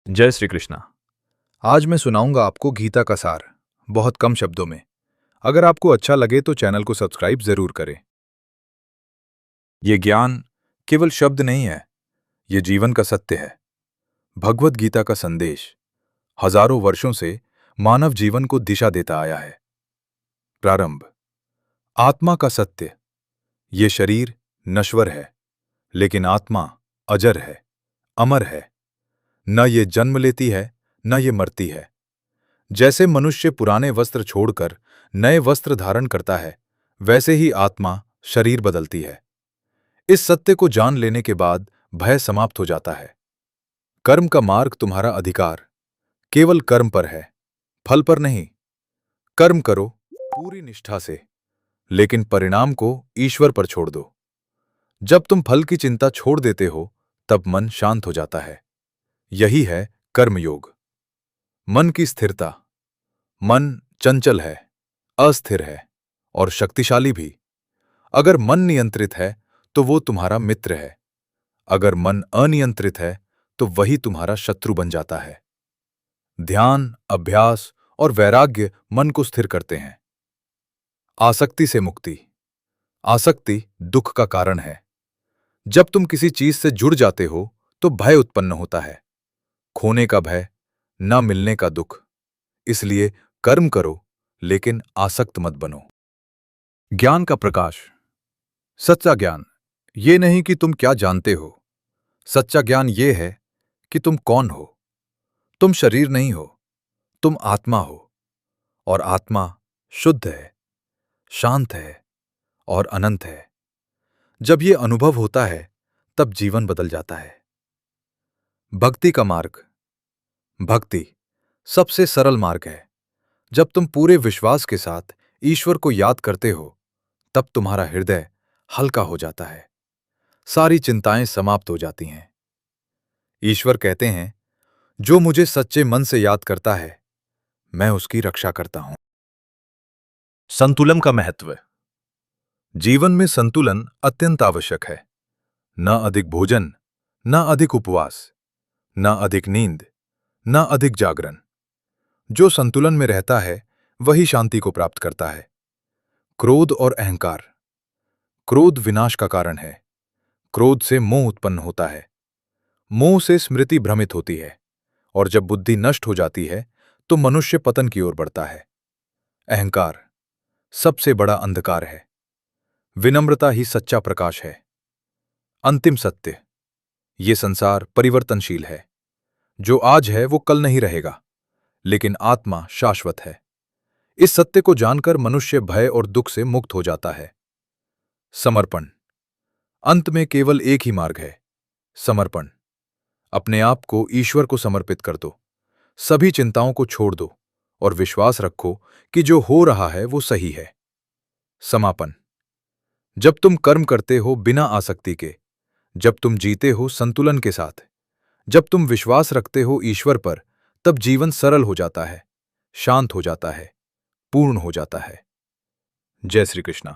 जय श्री कृष्णा। आज मैं सुनाऊंगा आपको गीता का सार, बहुत कम शब्दों में। अगर आपको अच्छा लगे तो चैनल को सब्सक्राइब जरूर करें। ये ज्ञान केवल शब्द नहीं है, ये जीवन का सत्य है। भगवत गीता का संदेश हजारों वर्षों से मानव जीवन को दिशा देता आया है। प्रारंभ। आत्मा का सत्य। ये शरीर नश्वर है, लेकिन आत्मा अजर है, अमर है। न ये जन्म लेती है, न ये मरती है। जैसे मनुष्य पुराने वस्त्र छोड़कर नए वस्त्र धारण करता है, वैसे ही आत्मा शरीर बदलती है। इस सत्य को जान लेने के बाद भय समाप्त हो जाता है। कर्म का मार्ग तुम्हारा अधिकार केवल कर्म पर है, फल पर नहीं। कर्म करो पूरी निष्ठा से, लेकिन परिणाम को ईश्वर पर छोड़ दो। जब तुम फल की चिंता छोड़ देते हो, तब मन शांत हो जाता है। यही है कर्मयोग। मन की स्थिरता। मन चंचल है, अस्थिर है और शक्तिशाली भी। अगर मन नियंत्रित है तो वो तुम्हारा मित्र है। अगर मन अनियंत्रित है तो वही तुम्हारा शत्रु बन जाता है। ध्यान, अभ्यास और वैराग्य मन को स्थिर करते हैं। आसक्ति से मुक्ति। आसक्ति दुख का कारण है। जब तुम किसी चीज से जुड़ जाते हो तो भय उत्पन्न होता है। खोने का भय, न मिलने का दुख। इसलिए कर्म करो, लेकिन आसक्त मत बनो। ज्ञान का प्रकाश। सच्चा ज्ञान ये नहीं कि तुम क्या जानते हो। सच्चा ज्ञान ये है कि तुम कौन हो। तुम शरीर नहीं हो, तुम आत्मा हो। और आत्मा शुद्ध है, शांत है और अनंत है। जब ये अनुभव होता है, तब जीवन बदल जाता है। भक्ति का मार्ग। भक्ति सबसे सरल मार्ग है। जब तुम पूरे विश्वास के साथ ईश्वर को याद करते हो, तब तुम्हारा हृदय हल्का हो जाता है। सारी चिंताएं समाप्त हो जाती हैं। ईश्वर कहते हैं, जो मुझे सच्चे मन से याद करता है, मैं उसकी रक्षा करता हूं। संतुलन का महत्व। जीवन में संतुलन अत्यंत आवश्यक है। न अधिक भोजन, न अधिक उपवास, न अधिक नींद, न अधिक जागरण। जो संतुलन में रहता है, वही शांति को प्राप्त करता है। क्रोध और अहंकार। क्रोध विनाश का कारण है। क्रोध से मोह उत्पन्न होता है। मोह से स्मृति भ्रमित होती है, और जब बुद्धि नष्ट हो जाती है तो मनुष्य पतन की ओर बढ़ता है। अहंकार सबसे बड़ा अंधकार है। विनम्रता ही सच्चा प्रकाश है। अंतिम सत्य। ये संसार परिवर्तनशील है। जो आज है वो कल नहीं रहेगा, लेकिन आत्मा शाश्वत है। इस सत्य को जानकर मनुष्य भय और दुख से मुक्त हो जाता है। समर्पण। अंत में केवल एक ही मार्ग है, समर्पण। अपने आप को ईश्वर को समर्पित कर दो। सभी चिंताओं को छोड़ दो और विश्वास रखो कि जो हो रहा है वो सही है। समापन। जब तुम कर्म करते हो बिना आसक्ति के, जब तुम जीते हो संतुलन के साथ, जब तुम विश्वास रखते हो ईश्वर पर, तब जीवन सरल हो जाता है, शांत हो जाता है, पूर्ण हो जाता है। जय श्री कृष्णा।